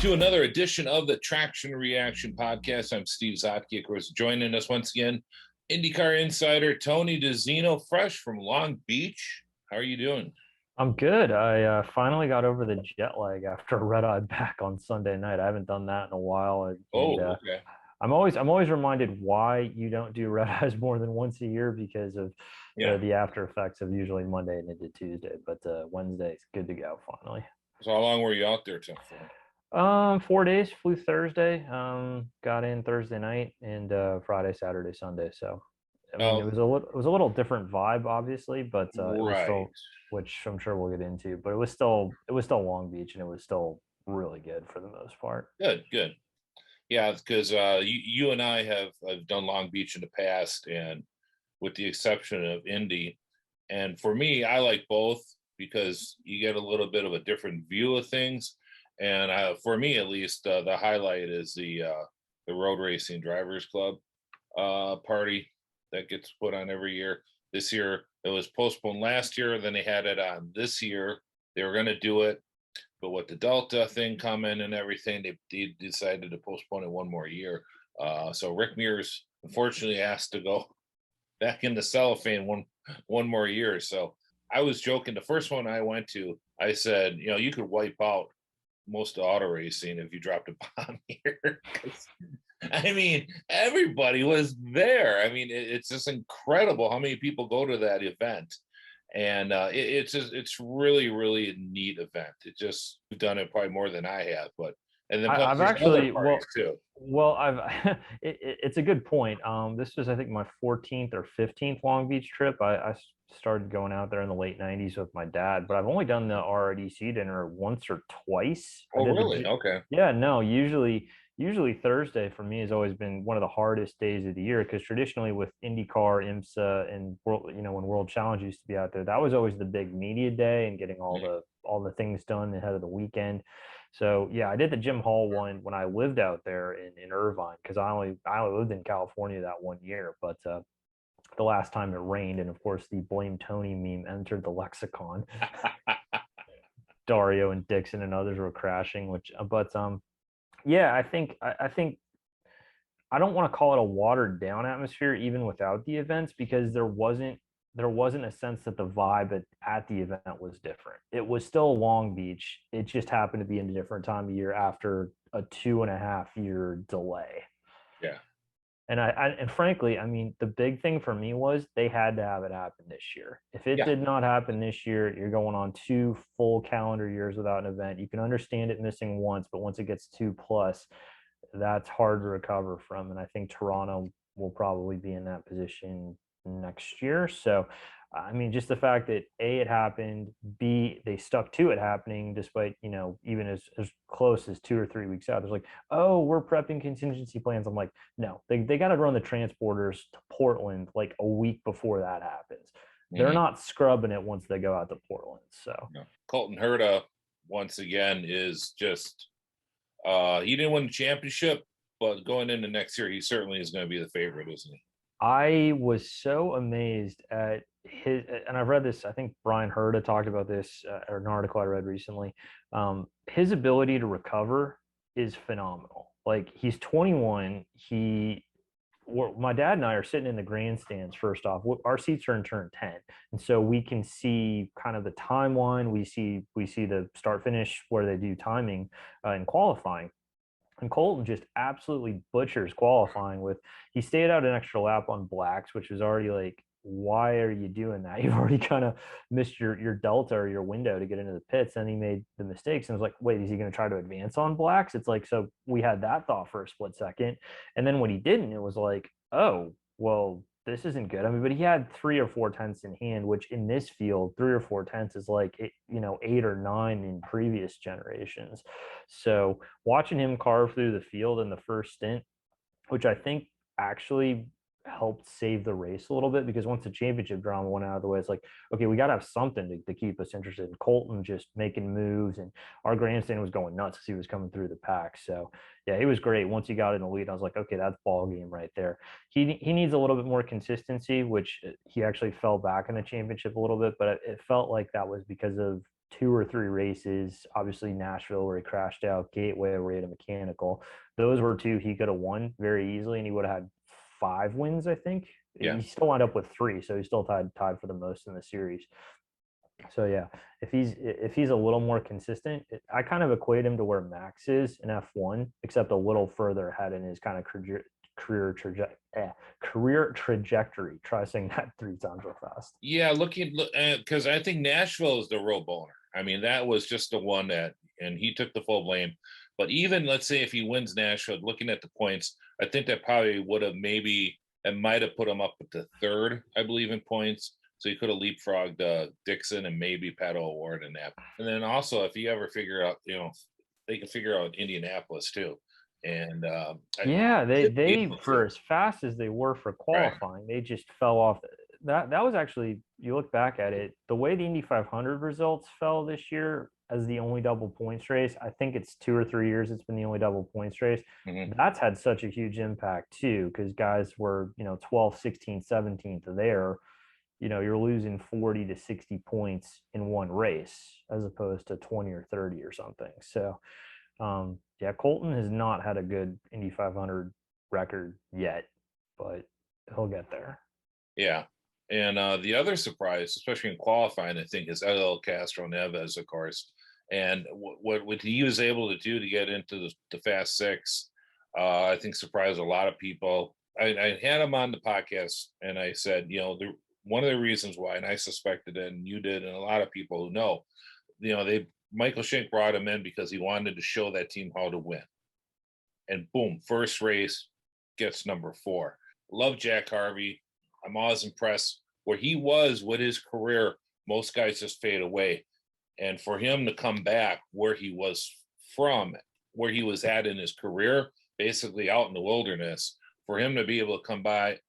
to another edition of the Traction Reaction Podcast. I'm Steve Zautke. Of course, joining us once again, IndyCar insider Tony DiZinno, fresh from Long Beach. How are you doing? I'm good. I finally got over the jet lag after a red eye back on Sunday night. I haven't done that in a while, and Oh, okay. I'm always reminded why you don't do red eyes more than once a year because of Yeah. the after effects of usually Monday and into Tuesday. But Wednesday is good to go finally. So how long were you out there for? 4 days, flew Thursday, got in Thursday night and Friday, Saturday, Sunday. So, I mean, Oh, it was a little different vibe, obviously, but it was right. still, which I'm sure we'll get into, but it was still Long Beach and it was still really good for the most part. Good, good. Yeah, because you and I have done Long Beach in the past, and with the exception of Indy. And for me, I like both because you get a little bit of a different view of things. And for me, at least, the highlight is the Road Racing Drivers Club party that gets put on every year. This year, it was postponed last year. Then they had it on this year. They were going to do it, but with the Delta thing coming and everything, they decided to postpone it one more year. So Rick Mears unfortunately asked to go back into cellophane one more year. So I was joking. The first one I went to, I said, you could wipe out most of auto racing if you dropped a bomb here. I mean, everybody was there. I mean, it's just incredible how many people go to that event. And it's really, really a neat event. It just, you've done it probably more than I have, but, and then plus I've there's other actually parties too. I've it's a good point. This was I think my 14th or 15th Long Beach trip. I started going out there in the late 90s with my dad, but I've only done the RDC dinner once or twice. I Oh, did really? Okay. yeah, no, usually Thursday for me has always been one of the hardest days of the year because traditionally with IndyCar, IMSA, and when World Challenge used to be out there, that was always the big media day and getting all the things done ahead of the weekend. So yeah, I did the Jim Hall one when I lived out there in Irvine because I only lived in California that one year, but the last time it rained, and of course the Blame Tony meme entered the lexicon. Dario and Dixon and others were crashing, which but yeah, I think I don't want to call it a watered down atmosphere even without the events because there wasn't a sense that the vibe at the event was different. It was still Long Beach. It just happened to be in a different time of year after a 2.5 year delay. Yeah. And frankly, I mean, the big thing for me was they had to have it happen this year. If it Yeah. did not happen this year, you're going on 2 full calendar years without an event. You can understand it missing once, but once it gets 2 plus, that's hard to recover from. And I think Toronto will probably be in that position next year. So, I mean, just the fact that A, it happened, B, they stuck to it happening despite, even as close as 2 or 3 weeks out. There's like, oh, we're prepping contingency plans. I'm like, no, they got to run the transporters to Portland like a week before that happens. They're Mhm. not scrubbing it once they go out to Portland. So, Yeah. Colton Herta, once again, is just he didn't win the championship, but going into next year, he certainly is going to be the favorite, isn't he? I was so amazed at and I've read this. I think Brian Herta talked about this, or an article I read recently. His ability to recover is phenomenal. Like he's 21. My dad and I are sitting in the grandstands. First off, our seats are in turn 10, and so we can see kind of the timeline. We see the start finish where they do timing and qualifying. And Colton just absolutely butchers qualifying with he stayed out an extra lap on blacks, which was already like, why are you doing that? You've already kind of missed your delta or your window to get into the pits. And he made the mistakes and was like, wait, is he going to try to advance on blacks? It's like, so we had that thought for a split second. And then when he didn't, it was like, oh, well, this isn't good. I mean, but he had 3 or 4 tenths in hand, which in this field, 3 or 4 tenths is like, 8 or 9 in previous generations. So watching him carve through the field in the first stint, which I think actually helped save the race a little bit because once the championship drama went out of the way, it's like, okay, we got to have something to keep us interested. And Colton just making moves, and our grandstand was going nuts as he was coming through the pack. So yeah, he was great. Once he got in the lead, I was like, okay, that's ball game right there. He needs a little bit more consistency, which he actually fell back in the championship a little bit, but it felt like that was because of 2 or 3 races. Obviously, Nashville where he crashed out, Gateway where he had a mechanical. Those were 2 he could have won very easily, and he would have had 5 wins, I think. Yeah. He still wound up with 3, so he's still tied for the most in the series. So yeah, if he's a little more consistent, I kind of equate him to where Max is in F1, except a little further ahead in his kind of career trajectory. Try saying that 3 times real fast. Yeah, looking because I think Nashville is the real boner. I mean, that was just the one that, and he took the full blame. But even let's say if he wins Nashville, looking at the points, I think that probably would have maybe it might have put him up to third, I believe, in points. So he could have leapfrogged Dixon and maybe Pato O'Ward in that. And then also, if you ever figure out, they can figure out Indianapolis too. And Yeah, they to. for as fast as they were for Right. qualifying, they just fell off. That was actually, you look back at it, the way the Indy 500 results fell this year as the only double points race. I think it's 2 or 3 years it's been the only double points race. Mhm. That's had such a huge impact too, because guys were 12th, 16th, 17th there. You're losing 40 to 60 points in one race as opposed to 20 or 30 or something. So yeah, Colton has not had a good Indy 500 record yet, but he'll get there. Yeah. And the other surprise, especially in qualifying, I think, is El Castro Neves, of course. And what he was able to do to get into the Fast Six, I think surprised a lot of people. I had him on the podcast and I said, one of the reasons why, and I suspected it, and you did, and a lot of people who know, Michael Shank brought him in because he wanted to show that team how to win. And boom, first race gets number 4. Love Jack Harvey. I'm always impressed where he was with his career. Most guys just fade away. And for him to come back where he was from, where he was at in his career, basically out in the wilderness, for him to be able to come back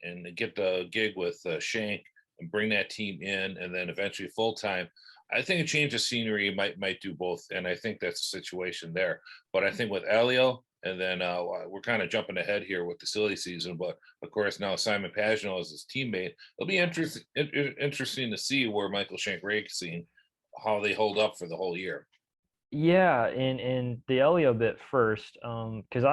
and get the gig with Shank and bring that team in and then eventually full time, I think a change of scenery might do both. And I think that's the situation there. But I think with Elio, and then we're kind of jumping ahead here with the silly season, but of course now Simon Pagenaud is his teammate. It'll be interesting to see where Michael Shank Racing, how they hold up for the whole year. Yeah, and the Elio bit first, because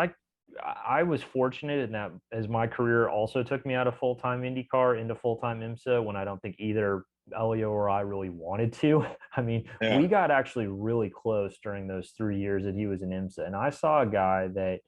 I was fortunate in that as my career also took me out of full-time IndyCar into full-time IMSA when I don't think either Elio or I really wanted to. I mean, Yeah. we got actually really close during those 3 years that he was in IMSA, and I saw a guy that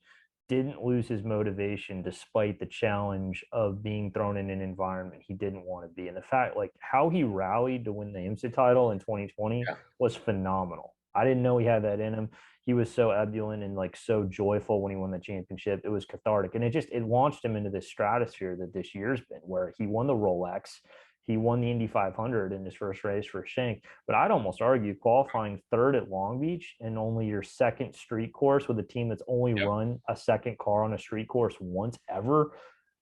didn't lose his motivation despite the challenge of being thrown in an environment he didn't want to be. And the fact, like how he rallied to win the IMSA title in 2020 Yeah. was phenomenal. I didn't know he had that in him. He was so ebullient and like so joyful when he won the championship. It was cathartic. And it launched him into this stratosphere that this year's been, where he won the Rolex. He won the Indy 500 in his first race for Shank. But I'd almost argue qualifying third at Long Beach and only your second street course with a team that's only Yep. run a second car on a street course once ever.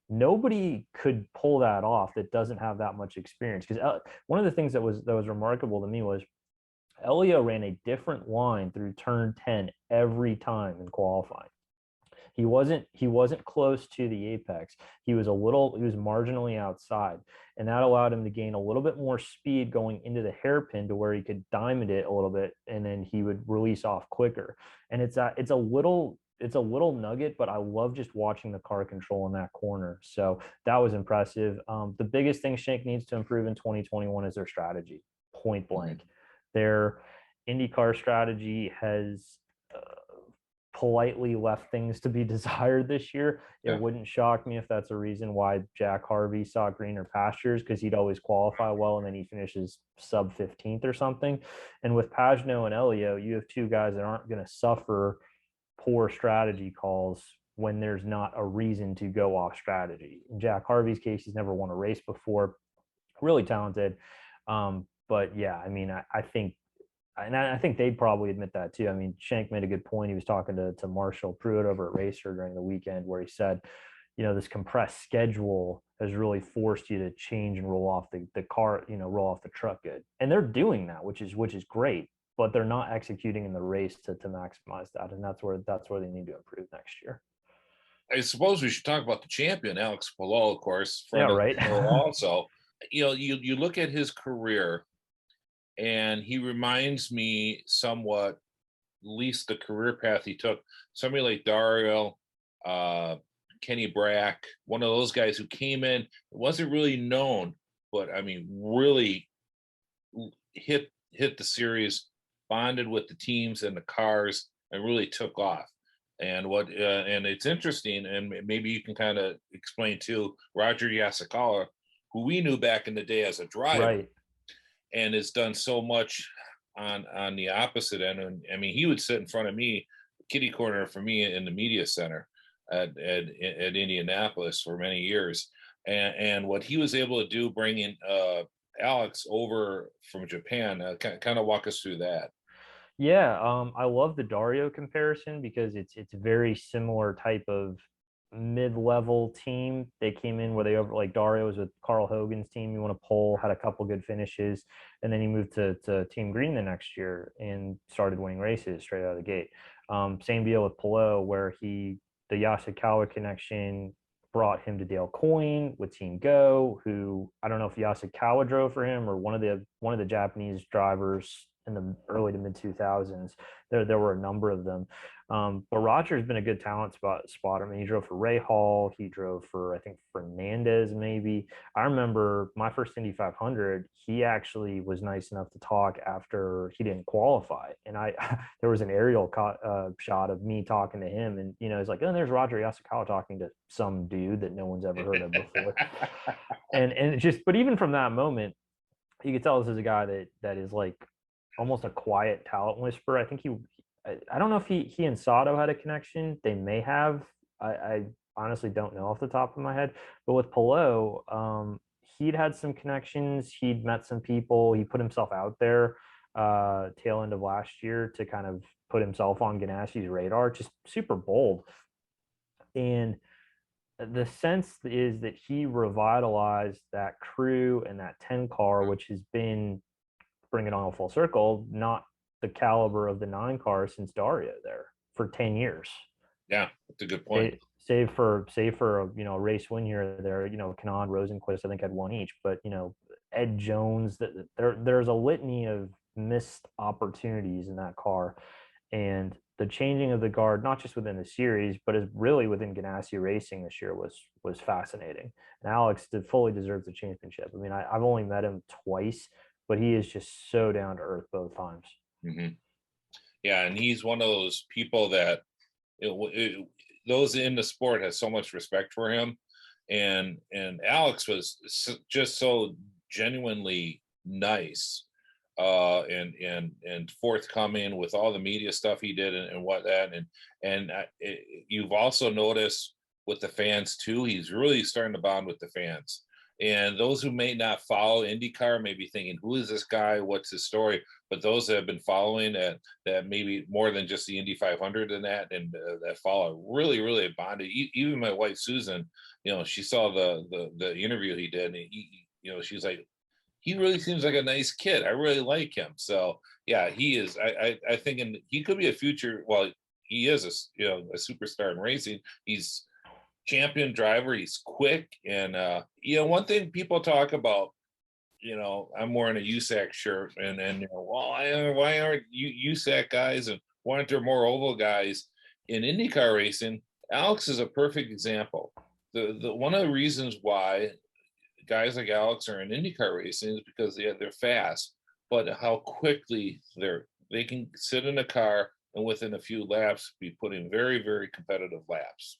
Nobody could pull that off that doesn't have that much experience. Because one of the things that was remarkable to me was Elio ran a different line through turn 10 every time in qualifying. He wasn't close to the apex. He was marginally outside, and that allowed him to gain a little bit more speed going into the hairpin to where he could diamond it a little bit, and then he would release off quicker. And it's a little nugget, but I love just watching the car control in that corner. So that was impressive. The biggest thing Shank needs to improve in 2021 is their strategy, point blank. Their IndyCar strategy has politely left things to be desired this year. It Yeah. wouldn't shock me if that's a reason why Jack Harvey saw greener pastures, because he'd always qualify well and then he finishes sub 15th or something. And with Pagenaud and Elio, you have 2 guys that aren't going to suffer poor strategy calls when there's not a reason to go off strategy. In Jack Harvey's case, he's never won a race before. Really talented. But yeah, I mean, I think, and I think they'd probably admit that too. I mean, Shank made a good point. He was talking to Marshall Pruitt over at Racer during the weekend, where he said, this compressed schedule has really forced you to change and roll off the car, roll off the truck good. And they're doing that, which is great, but they're not executing in the race to maximize that. And that's where they need to improve next year. I suppose we should talk about the champion, Alex Palou, of course, Yeah, friend of right. the show also. You look at his career, and he reminds me somewhat, at least the career path he took. Somebody like Dario, uh, Kenny Brack, one of those guys who came in, wasn't really known, but I mean, really hit the series, bonded with the teams and the cars, and really took off. And it's interesting, and maybe you can kind of explain too. Roger Yasukawa, who we knew back in the day as a driver, Right. and has done so much on the opposite end. And I mean, he would sit in front of me, kitty corner for me in the media center at Indianapolis for many years. And what he was able to do, bringing Alex over from Japan, kind of walk us through that. Yeah, I love the Dario comparison because it's a very similar type of mid-level team. They came in where they over like Dario was with Carl Hogan's team. You want to pull, had a couple good finishes, and then he moved to Team Green the next year and started winning races straight out of the gate. Same deal with Palou, where the Yasukawa connection brought him to Dale Coyne with Team Go, who I don't know if Yasukawa drove for him or one of the Japanese drivers in the early to mid 2000s. There were a number of them. But Roger's been a good talent spotter. I mean, he drove for Ray Hall. He drove for, I think, Fernandez, maybe. I remember my first Indy 500, he actually was nice enough to talk after he didn't qualify. And there was an aerial shot of me talking to him. And, it's like, oh, there's Roger Yasukawa talking to some dude that no one's ever heard of before. and but even from that moment, you could tell this is a guy that is like almost a quiet talent whisperer. I think I don't know if he and Sato had a connection. They may have. I honestly don't know off the top of my head. But with Palou, he'd had some connections. He'd met some people. He put himself out there tail end of last year to kind of put himself on Ganassi's radar. Just super bold. And the sense is that he revitalized that crew and that 10 car, which has been, bring it on a full circle, not the caliber of the 9 cars since Dario there for 10 years. Yeah, that's a good point. Save for a race win here or there, Kanaan, Rosenquist, I think had one each, but Ed Jones, there's a litany of missed opportunities in that car. And the changing of the guard, not just within the series, but is really within Ganassi Racing this year was fascinating. And Alex fully deserves the championship. I mean, I've only met him twice, but he is just so down to earth both times. Mm-hmm. Yeah, and he's one of those people that those in the sport has so much respect for him, and Alex was just so genuinely nice, and forthcoming with all the media stuff he did and what that and you've also noticed with the fans too. He's really starting to bond with the fans. And those who may not follow IndyCar may be thinking, who is this guy? What's his story? But those that have been following that maybe more than just the Indy 500 and that follow really, really bonded. Even my wife, Susan, she saw the interview he did, and she's like, he really seems like a nice kid. I really like him. So yeah, he is. I think he could be a future. Well, he is a superstar in racing. He's champion driver. He's quick, and one thing people talk about, I'm wearing a USAC shirt, and why aren't USAC guys, and why aren't there more oval guys in IndyCar racing? Alex is a perfect example. The one of the reasons why guys like Alex are in IndyCar racing is because they're fast, but how quickly they can sit in a car and within a few laps be putting very, very competitive laps.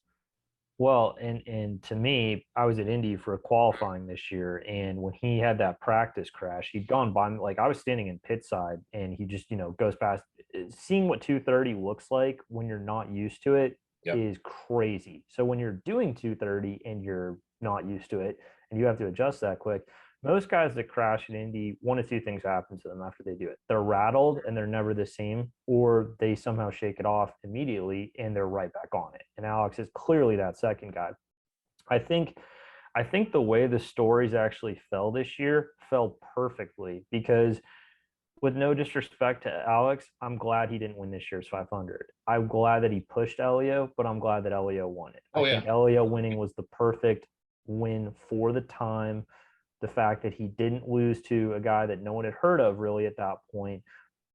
Well, and to me, I was at Indy for qualifying this year, and when he had that practice crash, he'd gone by me, like I was standing in pit side, and he just goes past. Seeing what 230 looks like when you're not used to it is crazy. So when you're doing 230 and you're not used to it, and you have to adjust that quick, most guys that crash in Indy, one of two things happen to them after they do it. They're rattled and they're never the same, or they somehow shake it off immediately and they're right back on it. And Alex is clearly that second guy. I think the way the stories actually fell this year fell perfectly because, with no disrespect to Alex, I'm glad he didn't win this year's 500. I'm glad that he pushed Elio, but I'm glad that Elio won it. I think Elio winning was the perfect win for the time, the fact that he didn't lose to a guy that no one had heard of really at that point,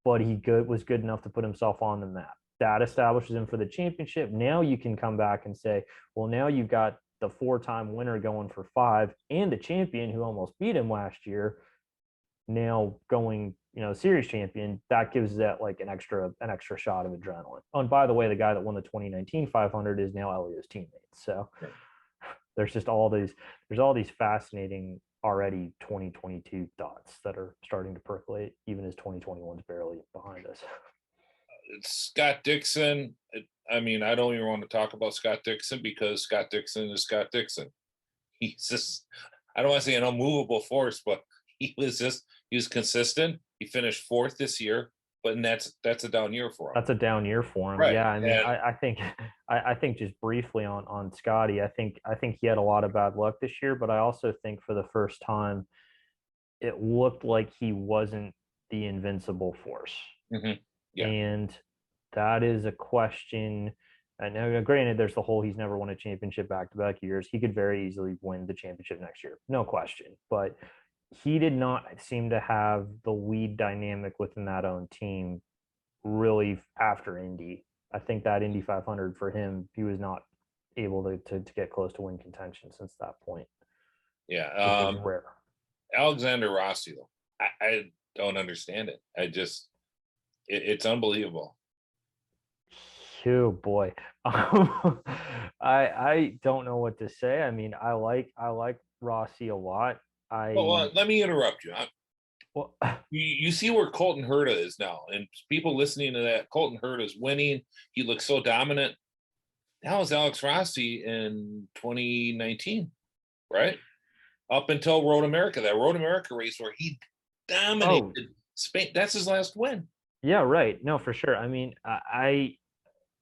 but he was good enough to put himself on the map. That establishes him for the championship. Now you can come back and say, well, now you've got the 4-time winner going for 5 and the champion who almost beat him last year now going, series champion. That gives that like an extra shot of adrenaline. Oh, and by the way, the guy that won the 2019 500 is now Elio's teammate. So there's all these fascinating already 2022 thoughts that are starting to percolate, even as 2021 is barely behind us. Scott Dixon. I mean, I don't even want to talk about Scott Dixon because Scott Dixon is Scott Dixon. He's just, I don't want to say an unmovable force, but he was consistent. He finished 4th this year, but that's a down year for him. That's a down year for him. Right. Yeah. I mean, I think just briefly on Scotty, I think he had a lot of bad luck this year, but I also think for the first time, it looked like he wasn't the invincible force. Mm-hmm. Yeah. And that is a question. And now, granted, there's the whole he's never won a championship back-to-back years. He could very easily win the championship next year, no question. But he did not seem to have the lead dynamic within that own team really after Indy. I think that Indy 500 for him, he was not able to get close to win contention since that point. Yeah. Which is rare. Alexander Rossi, though, I don't understand it. It's unbelievable. Oh boy. I don't know what to say. I mean, I like Rossi a lot. Let me interrupt you. Well, you see where Colton Herta is now, and people listening to that, Colton Herta is winning. He looks so dominant. That was Alex Rossi in 2019, right? Up until Road America, that Road America race where he dominated Spain. That's his last win. Yeah, right. No, for sure. I mean,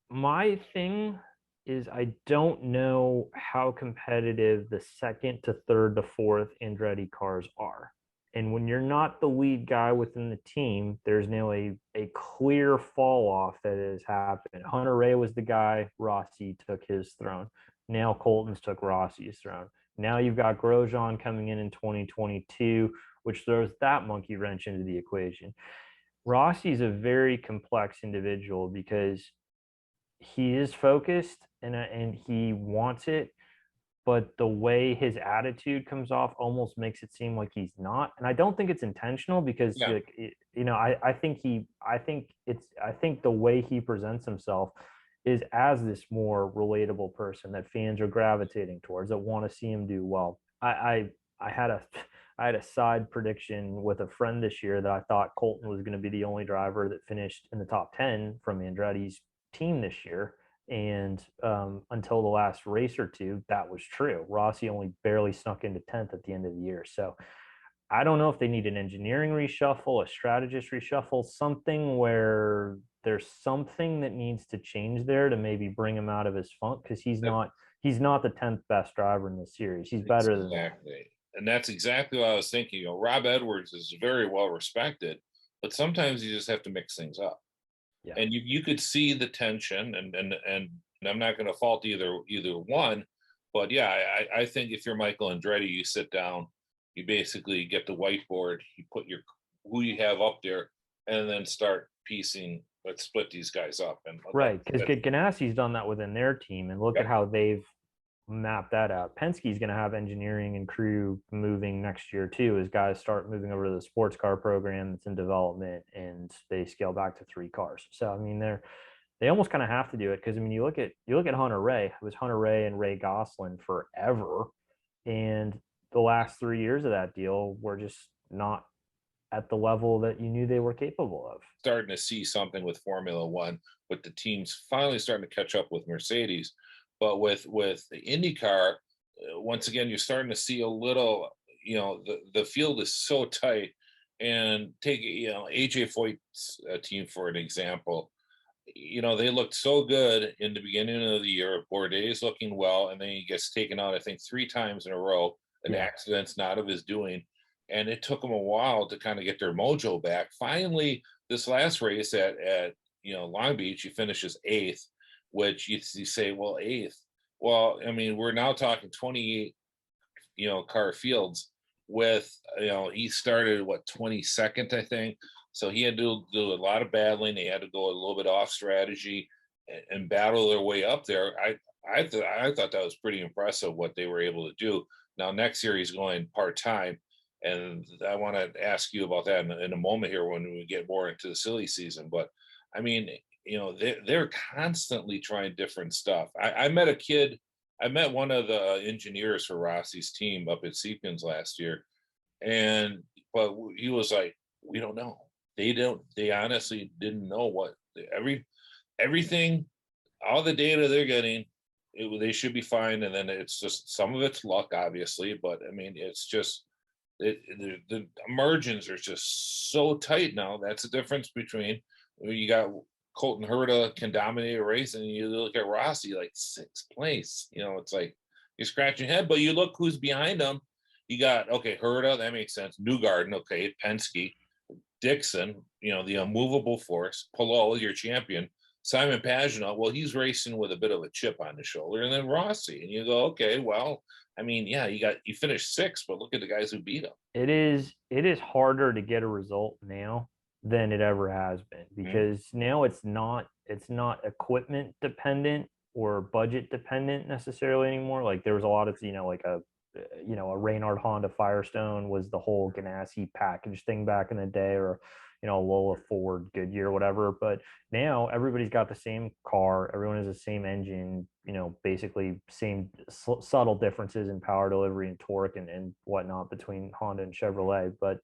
my thing is I don't know how competitive the second to third to fourth Andretti cars are. And when you're not the lead guy within the team, there's now a clear fall off that has happened. Hunter Ray was the guy, Rossi took his throne. Now Colton's took Rossi's throne. Now you've got Grosjean coming in 2022, which throws that monkey wrench into the equation. Rossi's a very complex individual because he is focused and he wants it, but the way his attitude comes off almost makes it seem like he's not. And I don't think it's intentional because I think the way he presents himself is as this more relatable person that fans are gravitating towards, that want to see him do well. I had a side prediction with a friend this year that I thought Colton was going to be the only driver that finished in the top 10 from Andretti's team this year. And until the last race or two, that was true. Rossi only barely snuck into 10th at the end of the year. So I don't know if they need an engineering reshuffle, a strategist reshuffle, something where there's something that needs to change there to maybe bring him out of his funk, because he's not the 10th best driver in the series. He's better than that. And that's exactly what I was thinking. Rob Edwards is very well respected, but sometimes you just have to mix things up. Yeah. And you could see the tension, and I'm not going to fault either one, but yeah, I think if you're Michael Andretti, you sit down, you basically get the whiteboard, you put who you have up there, and then start piecing. Let's split these guys up. And right, because Ganassi's done that within their team, and look at how they've map that out. Penske's going to have engineering and crew moving next year too, as guys start moving over to the sports car program that's in development, and they scale back to 3 cars. So I mean, they almost kind of have to do it, because I mean, you look at Hunter Ray. It was Hunter Ray and Ray Gosselin forever, and the last 3 years of that deal were just not at the level that you knew they were capable of. Starting to see something with Formula One, with the teams finally starting to catch up with Mercedes. But with the IndyCar, once again, you're starting to see a little, the field is so tight. And take, AJ Foyt's team for an example. They looked so good in the beginning of the year. Bourdais looking well, and then he gets taken out, I think, 3 times in a row. An accident's not of his doing. And it took them a while to kind of get their mojo back. Finally, this last race at Long Beach, he finishes 8th. Which you say, well, 8th. Well, I mean, we're now talking 28, car fields with, he started 22nd, I think. So he had to do a lot of battling. They had to go a little bit off strategy and battle their way up there. I thought that was pretty impressive what they were able to do. Now next year he's going part-time, and I want to ask you about that in a moment here when we get more into the silly season. But I mean, they're constantly trying different stuff. I met a kid. I met one of the engineers for Rossi's team up at Seepkins last year, and but he was like, "We don't know. They don't. They honestly didn't know what everything, all the data they're getting. They should be fine, and then it's just some of it's luck, obviously. But I mean, it's just the margins are just so tight now. That's the difference between you got Colton Herta can dominate a race, and you look at Rossi like sixth place. It's like you're scratching your head, but you look who's behind him. You got Herta, that makes sense. Newgarden, Penske, Dixon, the unmovable force. Palou, your champion. Simon Pagenaud, well, he's racing with a bit of a chip on his shoulder, and then Rossi, and you go, okay, well, I mean, yeah, you finished sixth, but look at the guys who beat him. It is harder to get a result now than it ever has been, because now it's not equipment dependent or budget dependent necessarily anymore. Like there was a lot of like a Reynard Honda Firestone was the whole Ganassi package thing back in the day, or Lola Ford Goodyear, whatever. But now everybody's got the same car, everyone has the same engine, basically same subtle differences in power delivery and torque and whatnot between Honda and Chevrolet. But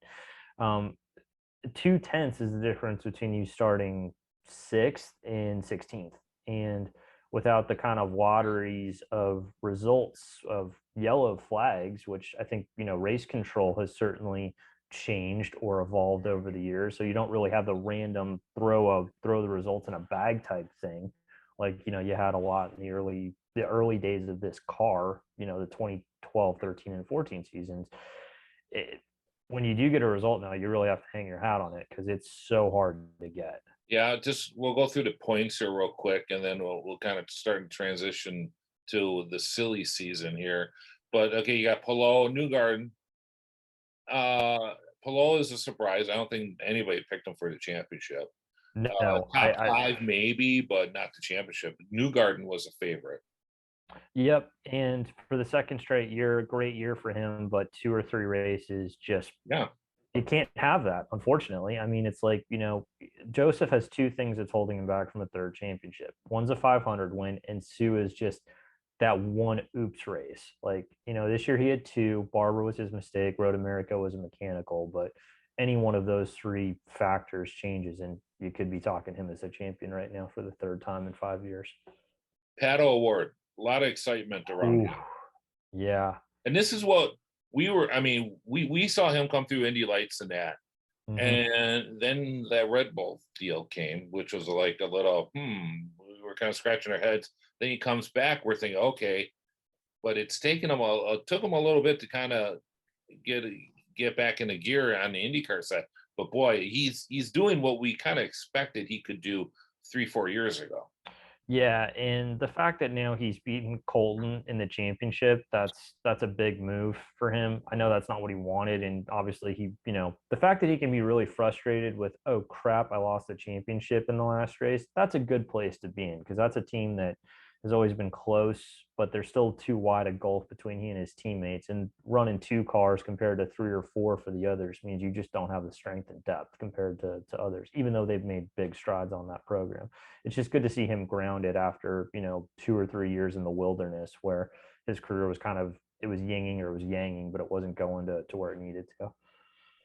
2/10 is the difference between you starting 6th and 16th. And without the kind of lotteries of results of yellow flags, which I think, race control has certainly changed or evolved over the years. So you don't really have the random throw the results in a bag type thing. Like, you had a lot in the early days of this car, the 2012, 13, and 14 seasons. When you do get a result now, you really have to hang your hat on it because it's so hard to get. Yeah, we'll go through the points here real quick, and then we'll kind of start to transition to the silly season here. But okay, you got Palou, Newgarden. Palou is a surprise. I don't think anybody picked him for the championship. No, Top five maybe, but not the championship. Newgarden was a favorite. Yep, and for the second straight year, great year for him, but 2 or 3 races just Yeah. you can't have that, unfortunately. I mean, it's like, Joseph has 2 things that's holding him back from a third championship. One's a 500 win, and 2 is just that one oops race. Like, this year he had 2. Barber was his mistake. Road America was a mechanical, but any one of those 3 factors changes, and you could be talking him as a champion right now for the 3rd time in 5 years. Pato Award. A lot of excitement around him. Yeah. And this is what we saw him come through Indy Lights and that. Mm-hmm. And then that Red Bull deal came, which was like a little, we were kind of scratching our heads. Then he comes back, we're thinking, okay, but it's taken him took him a little bit to kind of get back into gear on the IndyCar side. But boy, he's doing what we kind of expected he could do 3-4 years ago. Yeah, and the fact that now he's beaten Colton in the championship, that's a big move for him. I know that's not what he wanted, and obviously he, the fact that he can be really frustrated with, oh crap, I lost the championship in the last race, that's a good place to be in, because that's a team that has always been close, but there's still too wide a gulf between he and his teammates, and running 2 cars compared to 3 or 4 for the others means you just don't have the strength and depth compared to others, even though they've made big strides on that program. It's just good to see him grounded after 2 or 3 years in the wilderness where his career was it was yinging or it was yanging, but it wasn't going to where it needed to go.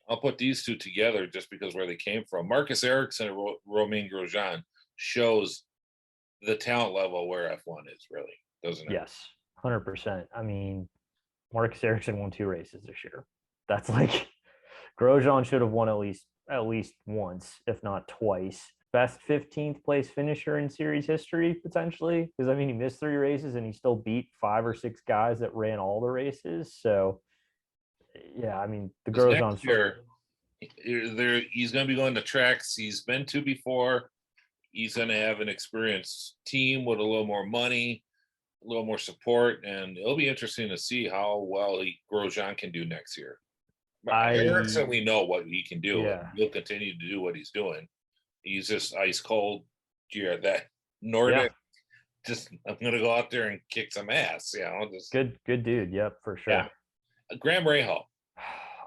I'll put these 2 together just because where they came from. Marcus Ericsson and Romain Grosjean shows the talent level where F1 is, really, doesn't it? Yes, 100%. I mean, Marcus Ericsson won 2 races this year. That's like Grosjean should have won at least once, if not twice. Best 15th place finisher in series history, potentially, because I mean he missed 3 races and he still beat 5 or 6 guys that ran all the races. So yeah, I mean the Grosjean he's going to be going to tracks he's been to before. He's going to have an experienced team with a little more money, a little more support, and it'll be interesting to see how well Grosjean can do next year. Erickson, I we know what he can do, and yeah he'll continue to do what he's doing. He's just ice cold. Yeah, that yeah, Nordic. Just I'm gonna go out there and kick some ass. Just good dude. Yep, for yeah. sure. Graham Rahal.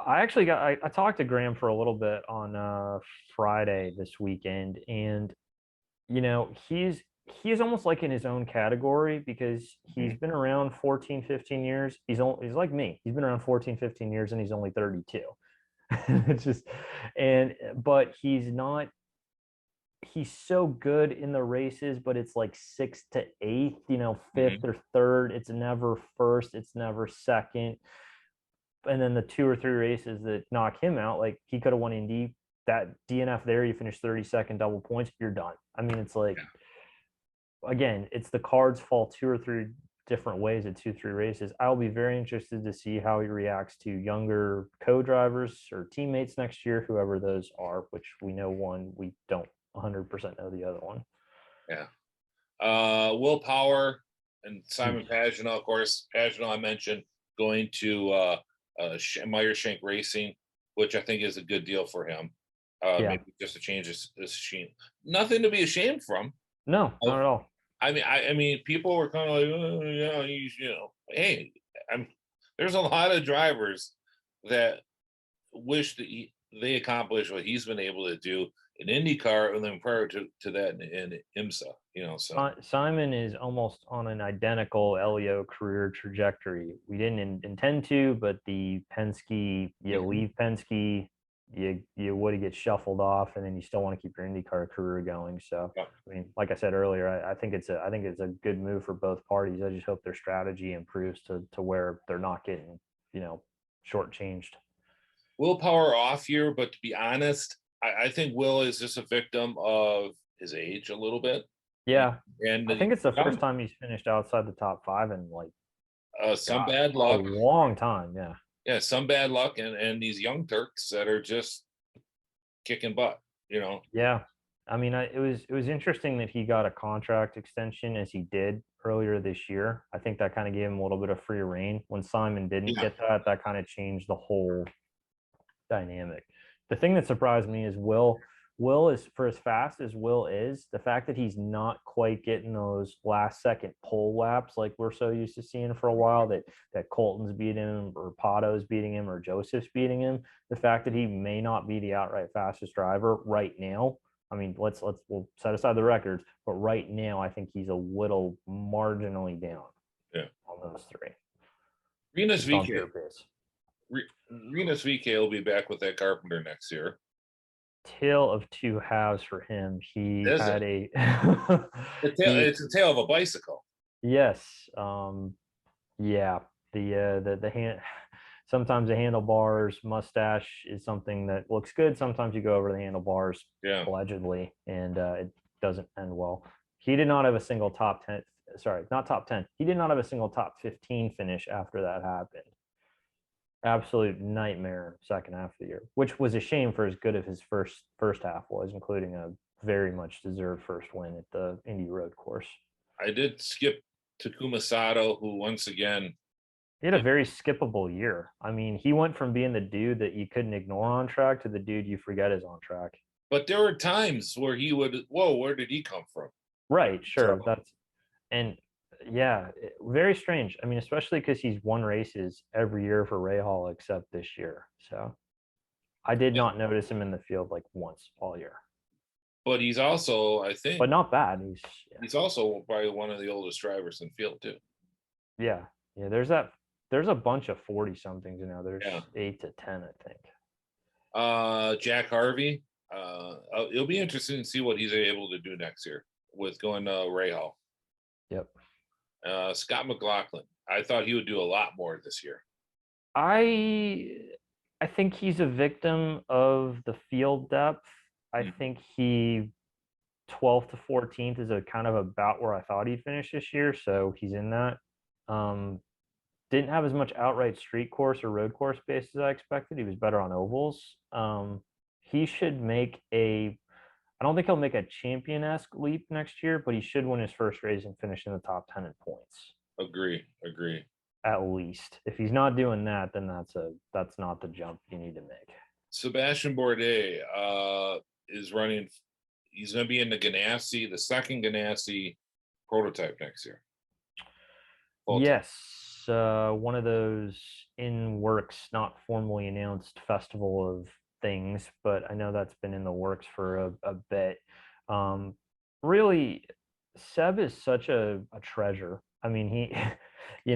I actually I talked to Graham for a little bit on Friday this weekend, and he's almost like in his own category because he's Mhm. been around 14, 15 years. He's like me. He's been around 14, 15 years and he's only 32. It's just but he's so good in the races, but it's like sixth to eighth, fifth Mhm. or third. It's never first, it's never second. And then the two or three races that knock him out, like he could have won Indy. That DNF there, you finish 32nd, double points, you're done. I mean, it's like, Yeah. again, it's the cards fall two or three different ways at two, three races. I'll be very interested to see how he reacts to younger co-drivers or teammates next year, whoever those are, which we know one, we don't 100% know the other one. Yeah. Will Power and Simon Pagenaud, of course. Pagenaud, I mentioned going to Meyer Shank Racing, which I think is a good deal for him. Yeah. Maybe just a change this machine. Nothing to be ashamed from. No, not Uh, at all. I mean, people were kind of like, oh, yeah, hey, I'm. There's a lot of drivers that wish that they accomplished what he's been able to do in IndyCar, and then prior to that in IMSA. So Simon is almost on an identical Elio career trajectory. We didn't intend to, but the Penske, you mhm. leave Penske, you would get shuffled off, and then you still want to keep your IndyCar career going. So, Yeah. I mean, like I said earlier, I think I think it's a good move for both parties. I just hope their strategy improves to where they're not getting, shortchanged. Will Power off here, but to be honest, I think Will is just a victim of his age a little bit, and, Yeah, and I think it's the first some time he's finished outside the top five in like some God bad a luck. long time. Yeah. Yeah, some bad luck, and these young Turks that are just kicking butt. Yeah. I mean, it was interesting that he got a contract extension as he did earlier this year. I think that kind of gave him a little bit of free reign. When Simon didn't Yeah, get that, that kind of changed the whole dynamic. The thing that surprised me is Will. Will is for as fast as Will is, the fact that he's not quite getting those last second pole laps like we're so used to seeing for a while, that Colton's beating him or Pato's beating him or Joseph's beating him. The fact that he may not be the outright fastest driver right now. I mean, we'll set aside the records, but right now I think he's a little marginally down yeah. on those three, Renus just on VK, pure pace. Renus VK will be back with that Carpenter next year. Tale of two halves for him. He Is had it? a he It's a tail of a bicycle. yes, yeah, the hand sometimes the handlebars mustache is something that looks good. Sometimes you go over the handlebars Yeah. allegedly, and it doesn't end well. He did not have a single top 10, sorry, not top 10. He did not have a single top 15 finish after that happened. Absolute nightmare second half of the year, which was a shame for as good as his first half was, including a very much deserved first win at the Indy Road Course. I did skip Takuma Sato, who once again, He had a very skippable year. I mean, he went from being the dude that you couldn't ignore on track to the dude you forget is on track. but there were times where he would, whoa, where did he come from? Right, So sure. And yeah, very strange. I mean, especially because he's won races every year for Ray Hall except this year. So I did not notice him in the field like once all year, but he's also, I but think, not bad. he's also probably one of the oldest drivers in field too. Yeah, yeah. There's a bunch of 40 somethings There's Yeah. 8 to 10, I think. Jack Harvey. It'll be interesting to see what he's able to do next year with going to Ray Hall. Yep. Scott McLaughlin. I thought he would do a lot more this year. I I think he's a victim of the field depth. I Mhm. think he 12th to 14th is a kind of about where I thought he'd finish this year, so he's in that. Um, didn't have as much outright street course or road course base as I expected. He was better on ovals. He should make a I don't think he'll make a champion-esque leap next year, but he should win his first race and finish in the top 10 in points. Agree. at least. If he's not doing that, then that's not the jump you need to make. Sebastian Bourdais is running. He's going to be in the Ganassi, the second Ganassi prototype next year. Yes, one of those in works, not formally announced festival of things, but I know that's been in the works for a bit. Really, Seb is such a treasure. I mean, he,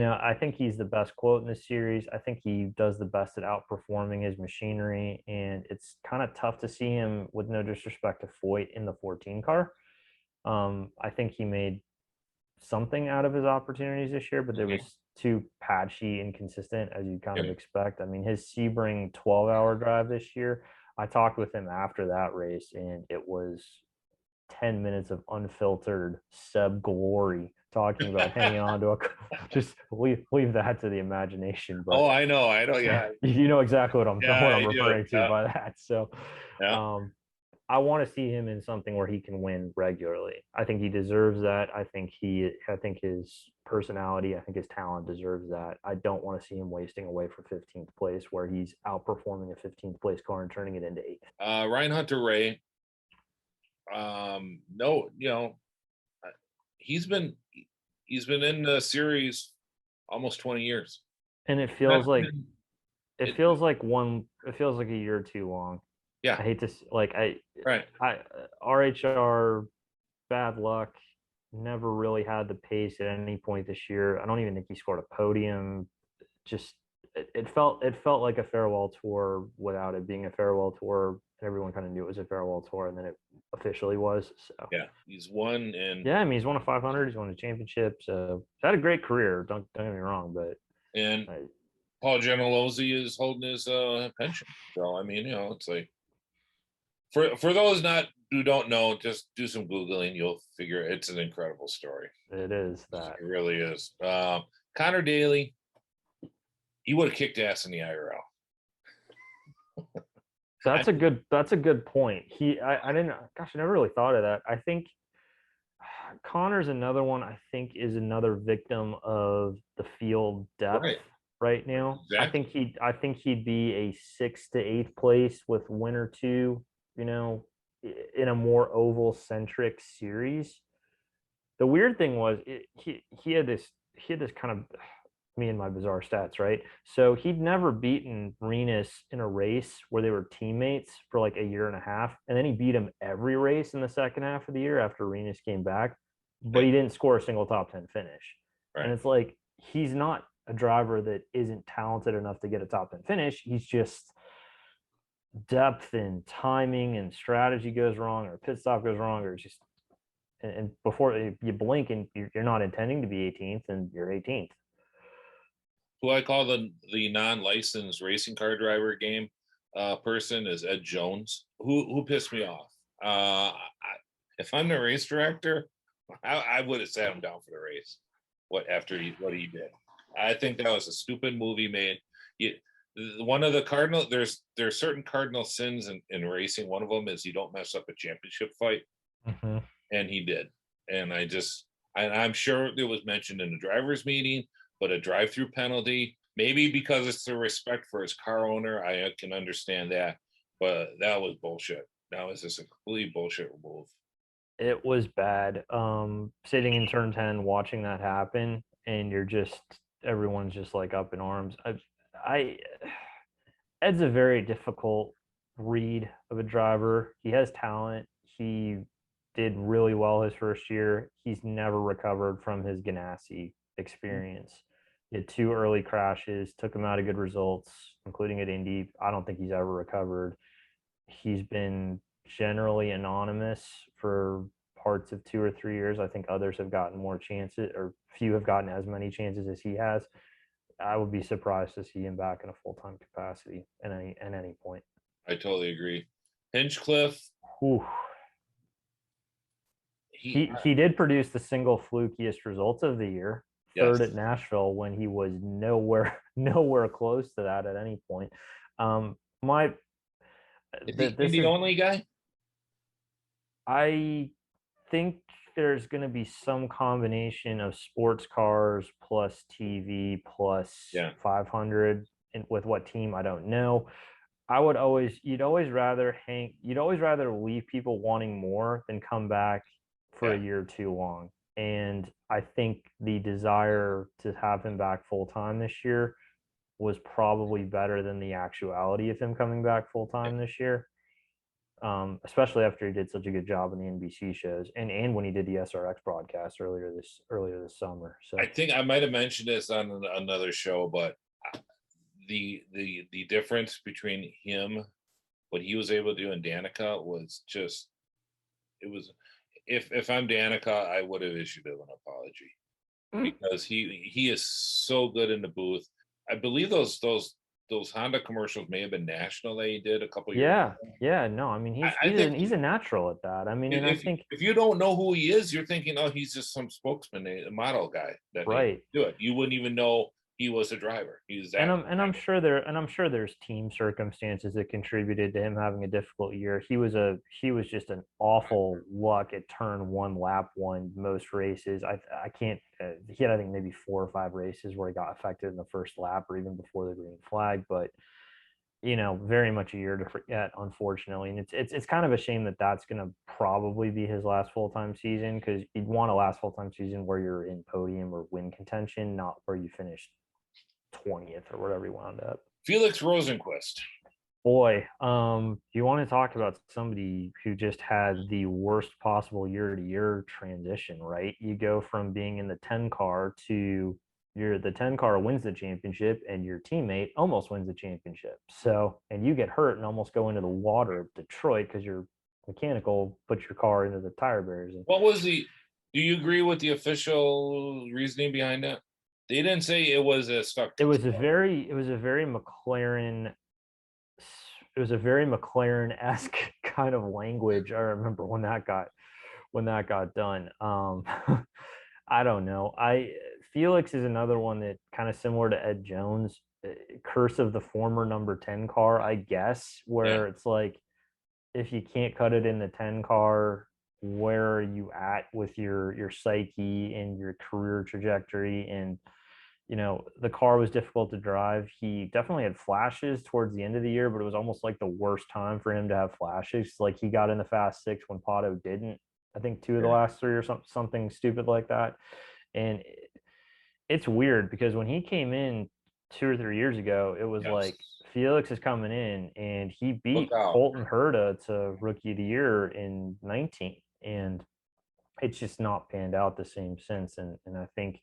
I think he's the best quote in the series. I think he does the best at outperforming his machinery, and it's kind of tough to see him, with no disrespect to Foyt, in the 14 car. I think he made something out of his opportunities this year, but there was too patchy, inconsistent, as you kind of expect. I mean, his Sebring 12-hour drive this year, I talked with him after that race, and it was 10 minutes of unfiltered Seb glory, talking about hanging on to a just leave that to the imagination. But I know, yeah. You know exactly what I'm I referring do. to by that. So Yeah. I want to see him in something where he can win regularly. I think he deserves that. I think his personality, I think his talent deserves that. I don't want to see him wasting away for 15th place, where he's outperforming a 15th place car and turning it into 8th. Ryan Hunter-Reay. No, he's been in the series almost 20 years. And it feels like a year or two long. Yeah. I hate to right. RHR, bad luck, never really had the pace at any point this year. I don't even think he scored a podium. Just it felt like a farewell tour without it being a farewell tour. Everyone kind of knew it was a farewell tour, and then it officially was. So yeah, he's won, and yeah, I mean, he's won a 500, he's won a championship, so he's had a great career. Don't get me wrong, but Paul Gentilozzi is holding his pension. So I mean, it's like, for those who don't know, just do some Googling. You'll figure it's an incredible story. It is that. It really is. Connor Daly, he would have kicked ass in the IRL. That's a good point. I never really thought of that. I think Connor's another one. I think is another victim of the field depth right now. Exactly. I think he'd be a 6th to 8th place with win or two, in a more oval centric series. The weird thing was he had this kind of, me and my bizarre stats, right? So he'd never beaten Renus in a race where they were teammates for like a year and a half, and then he beat him every race in the second half of the year after Renus came back, but he didn't score a single top 10 finish. Right. And it's like, he's not a driver that isn't talented enough to get a top 10 finish. He's just depth and timing and strategy goes wrong, or pit stop goes wrong, or just and before you blink and you're not intending to be 18th, and you're 18th. Who I call the non-licensed racing car driver game person is Ed Jones, who pissed me off. If I'm the race director, I would have sat him down for the race. What he did, I think that was a stupid move he made. One of the cardinal there's certain cardinal sins in racing. One of them is you don't mess up a championship fight, and he did. And I'm sure it was mentioned in the drivers' meeting. But a drive-through penalty, maybe because it's the respect for his car owner, I can understand that. But that was bullshit. That was just a complete bullshit move. It was bad. Sitting in turn 10, watching that happen, and everyone's just like up in arms. Ed's a very difficult read of a driver. He has talent. He did really well his first year. He's never recovered from his Ganassi experience. He had 2 early crashes, took him out of good results, including at Indy. I don't think he's ever recovered. He's been generally anonymous for parts of 2 or 3 years. I think others have gotten more chances, or few have gotten as many chances as he has. I would be surprised to see him back in a full-time capacity at any point. I totally agree. Hinchcliffe. He did produce the single flukiest results of the year. Third at Nashville, when he was nowhere close to that at any point. Is he the only guy? I think there's going to be some combination of sports cars plus TV plus Yeah. 500, and with what team I don't know. You'd always rather leave people wanting more than come back for a Yeah. year too long. And I think the desire to have him back full time this year was probably better than the actuality of him coming back full time this year. Especially after he did such a good job in the NBC shows and when he did the SRX broadcast earlier this summer. So I think I might have mentioned this on another show, but the difference between him, what he was able to do in Danica was just, it was, if I'm Danica, I would have issued him an apology because he is so good in the booth. I believe those Honda commercials may have been national that he did a couple years yeah, ago. yeah, no, I mean I think he's a natural at that. I mean, and I if think if you don't know who he is, you're thinking, oh, he's just some spokesman, a model guy that may right. do it. You wouldn't even know he was a driver. He's that. I'm sure there's team circumstances that contributed to him having a difficult year. He was just an awful luck at turn one, lap one, most races. I can't. He had, I think, maybe 4 or 5 races where he got affected in the first lap or even before the green flag. But very much a year to forget, unfortunately. And it's kind of a shame that that's going to probably be his last full time season, because you'd want a last full time season where you're in podium or win contention, not where you finished 20th or whatever he wound up. Felix Rosenquist. Boy, you want to talk about somebody who just had the worst possible year to year transition, right? You go from being in the 10 car to the 10 car wins the championship and your teammate almost wins the championship. So, and you get hurt and almost go into the water of Detroit because your mechanical put your car into the tire barriers. What was do you agree with the official reasoning behind that? They didn't say it was a stuck. It was a very McLaren-esque kind of language. I remember when that got done. I don't know. Felix is another one that kind of similar to Ed Jones, curse of the former number 10 car, I guess, where it's like, if you can't cut it in the 10 car, where are you at with your psyche and your career trajectory? And the car was difficult to drive. He definitely had flashes towards the end of the year, but it was almost like the worst time for him to have flashes. Like, he got in the Fast Six when Pato didn't. I think 2 of the last 3 or something stupid like that. And it's weird because when he came in 2 or 3 years ago, it was like, Felix is coming in, and he beat Colton Herta to Rookie of the Year in 19, and it's just not panned out the same since. And I think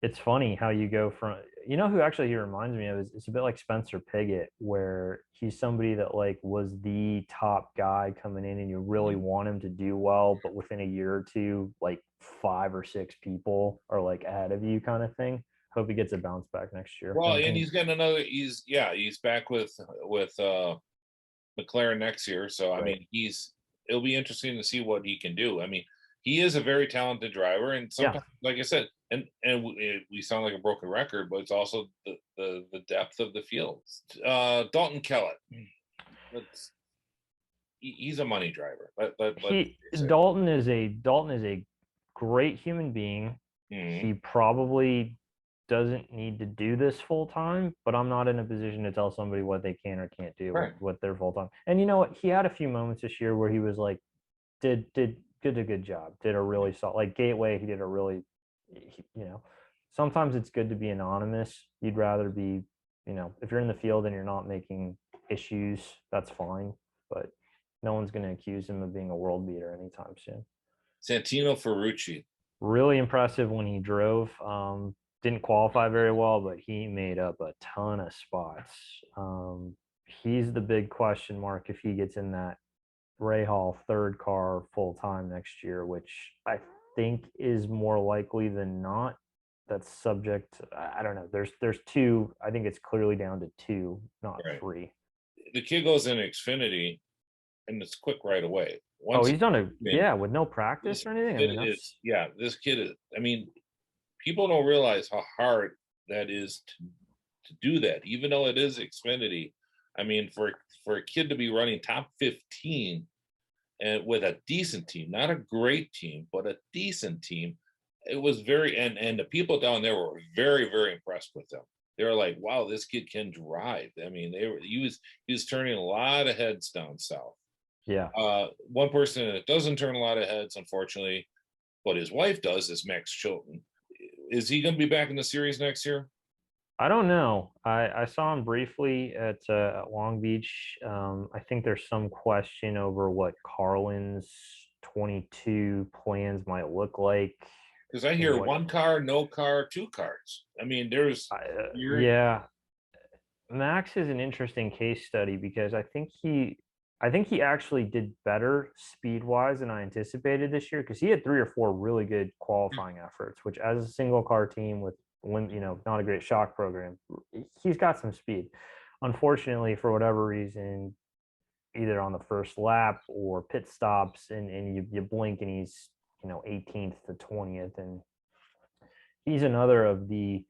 it's funny how you go from, who actually he reminds me of is, it's a bit like Spencer Pigot, where he's somebody that like was the top guy coming in and you really want him to do well, but within a year or two, like 5 or 6 people are like ahead of you kind of thing. Hope he gets a bounce back next year. Well, and he's getting another. He's back with McLaren next year. So I mean, it'll be interesting to see what he can do. I mean, he is a very talented driver, and sometimes, like I said, and we sound like a broken record, but it's also the depth of the field. Dalton Kellett, he's a money driver. Dalton is a great human being. He probably doesn't need to do this full time, but I'm not in a position to tell somebody what they can or can't do with their full time. And you know what? He had a few moments this year where he was like, did a good job, did a really solid, like Gateway. He did a really, sometimes it's good to be anonymous. You'd rather be, if you're in the field and you're not making issues, that's fine. But no one's going to accuse him of being a world beater anytime soon. Santino Ferrucci. Really impressive when he drove. Didn't qualify very well, but he made up a ton of spots. He's the big question mark if he gets in that Ray Hall 3rd car full time next year, which I think is more likely than not. That's subject. I don't know. There's 2. I think it's clearly down to 2, not 3. The kid goes in Xfinity, and it's quick right away. He's done with no practice or anything. This kid is. I mean, people don't realize how hard that is to do that, even though it is Xfinity. I mean, for a kid to be running top 15 and with a decent team, not a great team, but a decent team. It was very and the people down there were very, very impressed with them. They were like, "Wow, this kid can drive." I mean, he was turning a lot of heads down south. Yeah. One person that doesn't turn a lot of heads, unfortunately, but his wife does, is Max Chilton. Is he going to be back in the series next year? I don't know. I saw him briefly at Long Beach. I think there's some question over what Carlin's 22 plans might look like. Because I hear What, one car, no car, two cars. I mean, yeah, Max is an interesting case study because I think he actually did better speed wise than I anticipated this year because he had 3 or 4 really good qualifying efforts, which as a single car team with not a great shock program, he's got some speed. Unfortunately, for whatever reason, either on the first lap or pit stops, and you blink and he's 18th to 20th, and he's another of the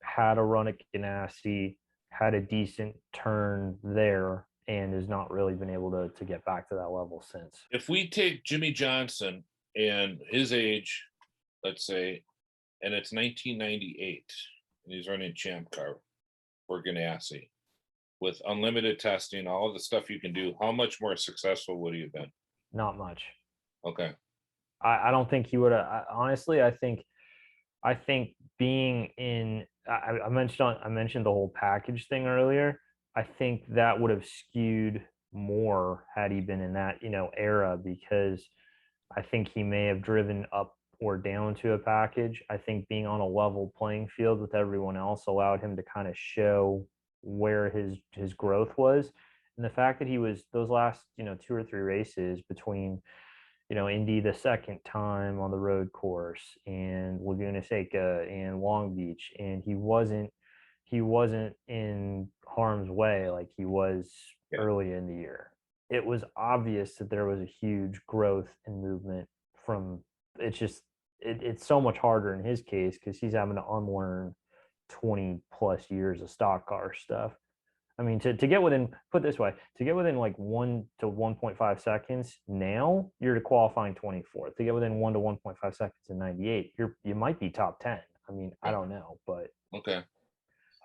had a run at Ganassi, had a decent turn there, and has not really been able to get back to that level since. if we take Jimmy Johnson and his age, let's say, and it's 1998, and he's running champ car for Ganassi with unlimited testing, all of the stuff you can do, how much more successful would he have been? Not much. Okay. I don't think he would have. Honestly, I think being in I mentioned the whole package thing earlier. I think that would have skewed more had he been in that era, because I think he may have driven up or down to a package. I think being on a level playing field with everyone else allowed him to kind of show where his growth was. And the fact that he was those last 2 or 3 races between Indy the second time on the road course and Laguna Seca and Long Beach, and he wasn't in harm's way like he was Yeah. early in the year. It was obvious that there was a huge growth and movement from it's just it's so much harder in his case because he's having to unlearn 20 plus years of stock car stuff. I mean, to get within, put this way, to get within like 1 to 1.5 seconds now, you're qualifying 24th. To get within 1 to 1.5 seconds in 98, you might be top 10. I mean, I don't know, but Okay.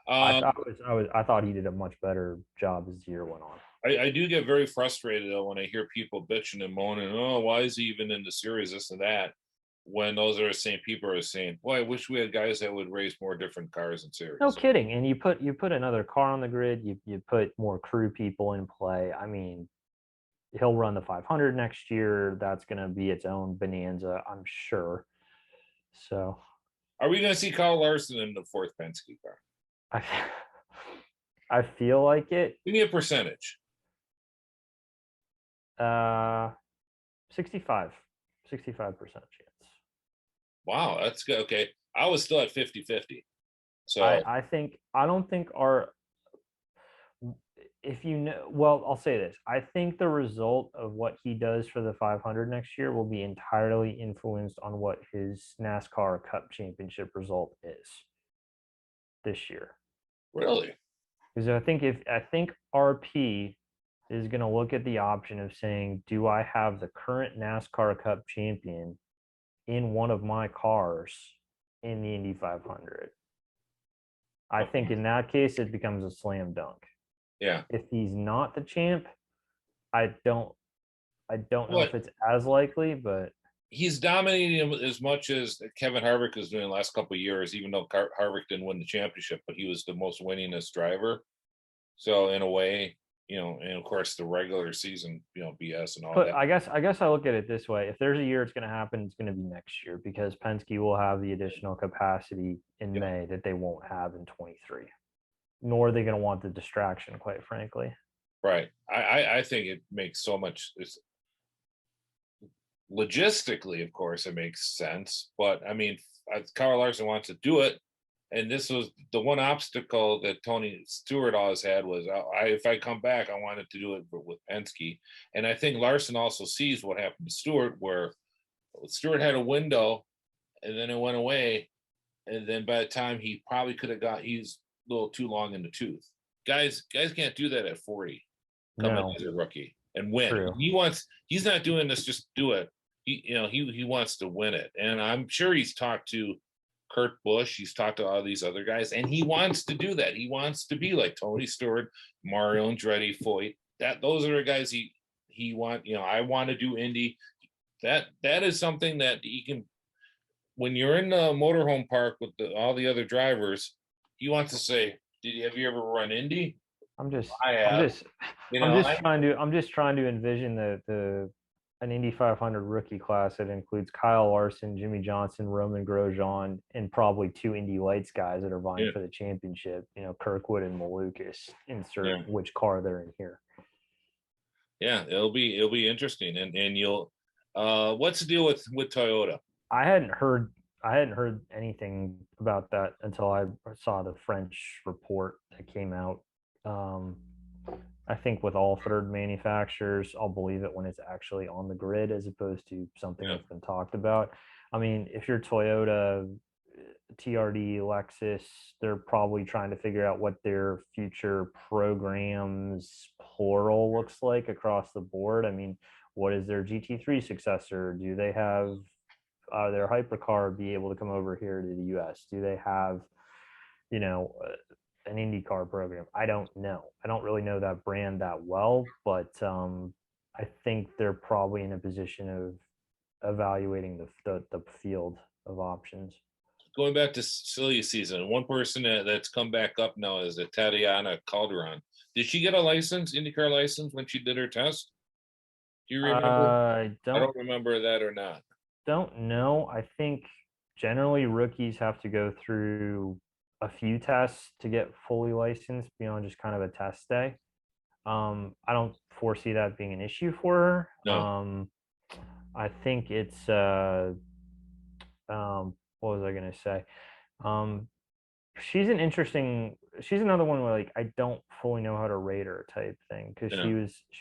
I Um, thought I thought he did a much better job as the year went on. I do get very frustrated though when I hear people bitching and moaning, oh, why is he even in the series, this and that, when those are the same people are saying, boy, I wish we had guys that would race more different cars in No series. kidding. And you put another car on the grid, you put more crew people in play. I mean, he'll run the 500 next year. That's going to be its own bonanza, I'm sure. So Are we going to see Kyle Larson in the fourth Penske car? I I feel like it. Give me a percentage. 65%, 65% chance. Wow, that's good. Okay. I was still at 50-50. So I don't think our if well, I'll say this. I think the result of what he does for the 500 next year will be entirely influenced on what his NASCAR Cup Championship result is this year. really, Because I think RP is going to look at the option of saying, do I have the current NASCAR Cup champion in one of my cars in the Indy 500? I think in that case, it becomes a slam dunk. yeah. If he's not the champ, I don't know if What it's as likely, but he's dominating him as much as Kevin Harvick is doing the last couple of years, even though Harvick didn't win the championship, but he was the most winningest driver. So in a way, and of course the regular season, BS and all but that. I guess I look at it this way. If there's a year it's going to happen, it's going to be next year because Penske will have the additional capacity in Yeah. May that they won't have in 23. Nor are they going to want the distraction, quite frankly. Right. I think it makes so much. It's logistically, of course, it makes sense, but I mean, Kyle Larson wants to do it, and this was the one obstacle that Tony Stewart always had was, if I come back, I wanted to do it with Penske, and I think Larson also sees what happened to Stewart, where Stewart had a window, and then it went away, and then by the time he probably could have he's a little too long in the tooth. Guys can't do that at 40. Coming No, as a rookie. and win. True. He's not doing this just do it. He wants to win it. And I'm sure he's talked to Kurt Busch, he's talked to all these other guys, and he wants to do that. He wants to be like Tony Stewart, Mario Andretti, Foyt. Those are the guys he want, I want to do Indy. That is something that he can, when you're in the motorhome park with all the other drivers, he wants to say, have you ever run Indy? I'm just I have. I'm just trying to envision an Indy 500 rookie class that includes Kyle Larson, Jimmy Johnson, Roman Grosjean, and probably 2 Indy Lights guys that are vying for the championship. Kirkwood and Malukas. Insert which car they're in here. Yeah, it'll be interesting, and you'll. What's the deal with Toyota? I hadn't heard anything about that until I saw the French report that came out. I think with all third manufacturers, I'll believe it when it's actually on the grid as opposed to something that's been talked about. I mean, if you're Toyota, TRD, Lexus, they're probably trying to figure out what their future programs, plural, looks like across the board. I mean, what is their GT3 successor? Do they have their hypercar be able to come over here to the US? Do they have, an IndyCar program? I don't know. I don't really know that brand that well, but I think they're probably in a position of evaluating the field of options. Going back to silly season, one person that's come back up now is Tatiana Calderon. Did she get a license, IndyCar license, when she did her test? Do you remember? I don't remember that or not. Don't know. I think generally rookies have to go through a few tests to get fully licensed beyond just kind of a test day. I don't foresee that being an issue for her. No. I think it's what was I going to say? She's another one where like I don't fully know how to rate her type thing, because she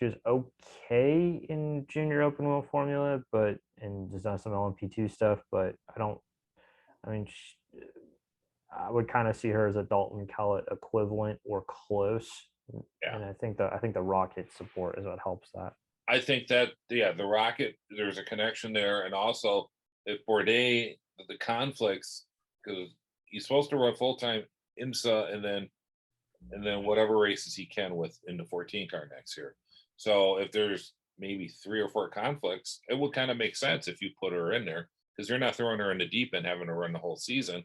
was okay in junior open wheel formula, but and has done some LMP2 stuff, but I would kind of see her as a Dalton Kellett equivalent or close. And I think the Rocket support is what helps that. I think that the Rocket, there's a connection there, and also if Bourdais, the conflicts, because he's supposed to run full-time IMSA and then whatever races he can with in the 14 car next year. So if there's maybe 3 or 4 conflicts, it would kind of make sense if you put her in there, because you're not throwing her in the deep end, having to run the whole season.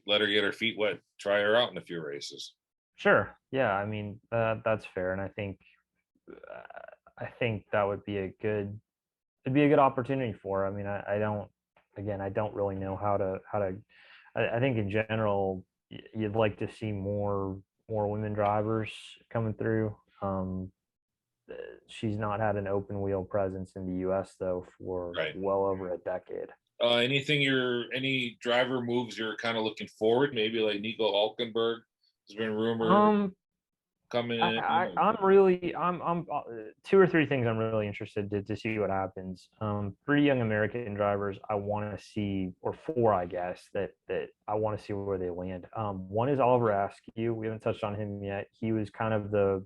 Let her get her feet wet, try her out in a few races. Sure. Yeah. I mean, that's fair. And I think that would be it'd be a good opportunity for her. I mean, I don't really know how to, I think in general, you'd like to see more women drivers coming through. She's not had an open wheel presence in the US though for well over a decade. Any driver moves you're kind of looking forward? Maybe like Nico Hulkenberg has been rumored coming in. I'm 2 or 3 things I'm really interested to see what happens. 3 young American drivers I want to see, or 4, I guess, that I want to see where they land. One is Oliver Askew. We haven't touched on him yet. He was kind of the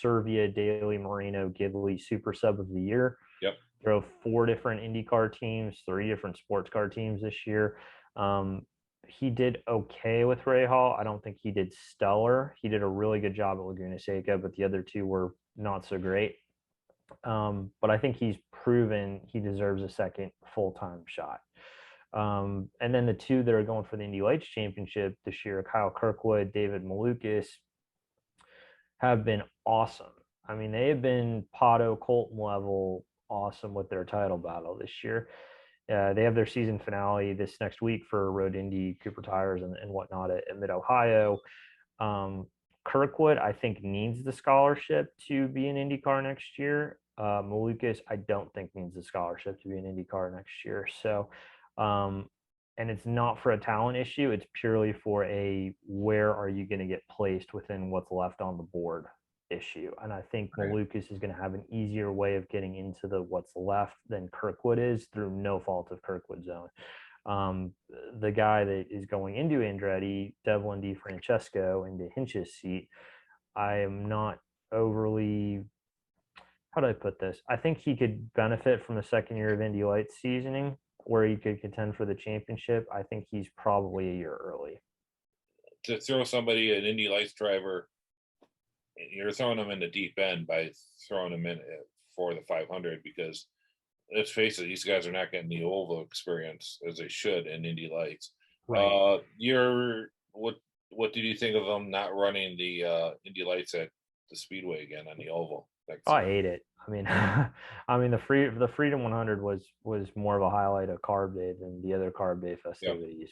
Servia, Daly, Marino, Gidley super sub of the year. Yep. Drove 4 different IndyCar teams, 3 different sports car teams this year. He did okay with Rahal. I don't think he did stellar. He did a really good job at Laguna Seca, but the other 2 were not so great. But I think he's proven he deserves a second full-time shot. And then the 2 that are going for the Indy Lights Championship this year, Kyle Kirkwood, David Malukas, have been awesome. I mean, they have been Pato, Colton level awesome with their title battle this year. They have their season finale this next week for Road Indy, Cooper Tires, and whatnot at Mid-Ohio. Kirkwood, I think, needs the scholarship to be an IndyCar next year. Malukas, I don't think needs the scholarship to be an IndyCar next year. So, and it's not for a talent issue. It's purely for where are you going to get placed within what's left on the board issue. And I think Malukas is going to have an easier way of getting into the what's left than Kirkwood is, through no fault of Kirkwood's own. The guy that is going into Andretti, Devlin DeFrancesco, into Hinch's seat, I am not overly, how do I put this? I think he could benefit from the second year of Indy Lights seasoning where he could contend for the championship. I think he's probably a year early. To throw somebody, an Indy Lights driver, you're throwing them in the deep end by throwing them in for the 500 because let's face it, these guys are not getting the oval experience as they should in Indy Lights. Right. You're what did you think of them not running the Indy Lights at the Speedway again on the oval? Oh, I hate it. I mean, I mean the Freedom 100 was more of a highlight of Carb Day than the other Carb Day Yeah, festivities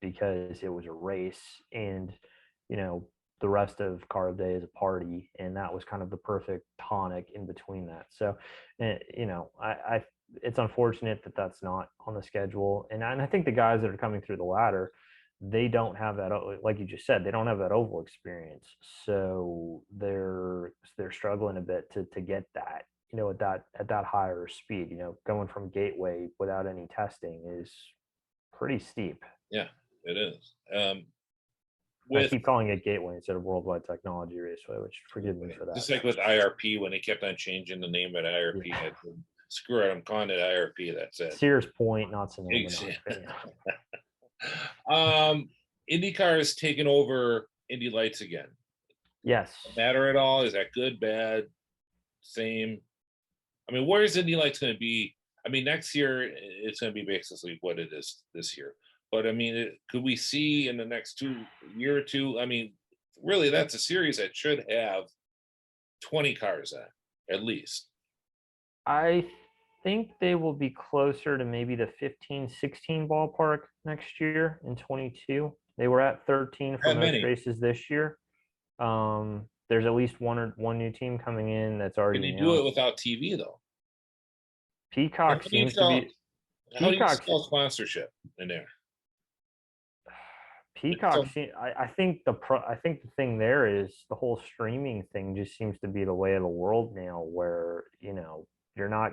because it was a race and you know the rest of Carb Day is a party and that was kind of the perfect tonic in between that. So, you know, I it's unfortunate that that's not on the schedule and I think the guys that are coming through the ladder they don't have that like you just said they don't have that oval experience so they're struggling a bit to get that you know at that higher speed you know going from gateway without any testing is pretty steep. yeah, it is. I With keep calling it gateway instead of worldwide technology raceway which forgive me for that. just like with IRP when they kept on changing the name at IRP, Yeah. I said, screw it, I'm calling it IRP. That's it. Sears Point, not Sonoma, Ex- not, you know. um, IndyCar has taken over Indy Lights again. Yes. Matter at all? Is that good, bad, same? I mean, where is Indy Lights going to be? I mean, next year it's going to be basically what it is this year. But I mean, could we see in the next 2 year or two? I mean, really, that's a series that should have 20 cars at least. I think they will be closer to maybe the 15-16 ballpark next year in 22. They were at 13 for That most many? races this year. There's at least one new team coming in that's already Can you do it announced. without TV though? How Peacock do you seems to sell? be How do you Peacock. sell sponsorship in there? Peacock. So I think I think the thing there is the whole streaming thing just seems to be the way of the world now, where you know you're not.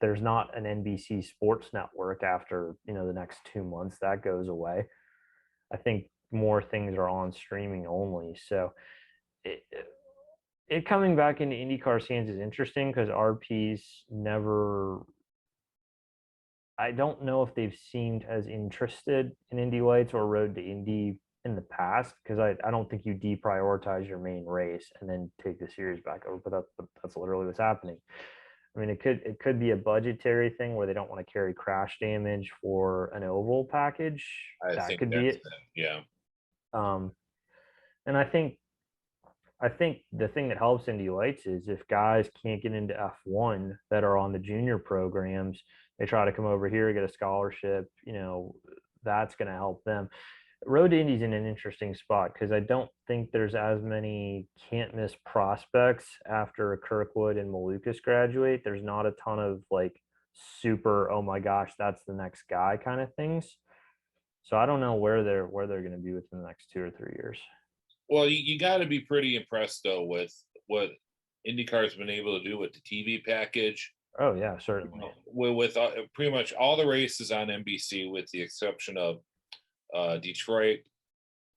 There's not an NBC Sports Network after you know the next 2 months that goes away. I think more things are on streaming only. So it, it coming back into IndyCar scenes is interesting because RP's never. I don't know if they've seemed as interested in Indy Lights or Road to Indy in the past because I don't think you deprioritize your main race and then take the series back over. But that's literally what's happening. I mean, it could be a budgetary thing where they don't want to carry crash damage for an oval package. I That think could be that's it. it. Yeah. Um, and I think the thing that helps Indy Lights is if guys can't get into F1 that are on the junior programs, they try to come over here, get a scholarship, you know, that's going to help them. Road to Indy's in an interesting spot because I don't think there's as many can't miss prospects after Kirkwood and Malukas graduate. There's not a ton of like super, oh my gosh, that's the next guy kind of things. So I don't know where they're going to be within the next 2 or 3 years. Well, you got to be pretty impressed though with what IndyCar's been able to do with the TV package. Oh yeah, You certainly. know, with pretty much all the races on NBC, with the exception of Detroit,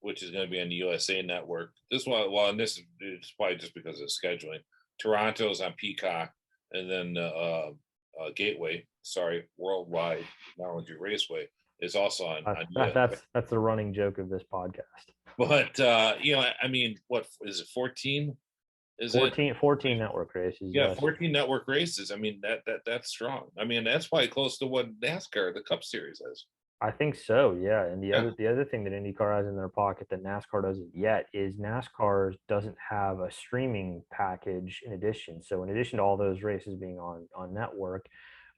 which is going to be on the USA Network. This one, well, and this is probably just because of scheduling. Toronto's on Peacock, and then Gateway, sorry, Worldwide Technology Raceway is also on USA. That's the running joke of this podcast. But I mean, what is it? 14? Is it 14 network races, Yeah, yes. 14 network races. I mean, that's strong. I mean, that's probably close to what NASCAR, the Cup Series is. I think so, yeah. And Yeah, the other thing that IndyCar has in their pocket that NASCAR doesn't yet is NASCAR doesn't have a streaming package in addition. So in addition to all those races being on network,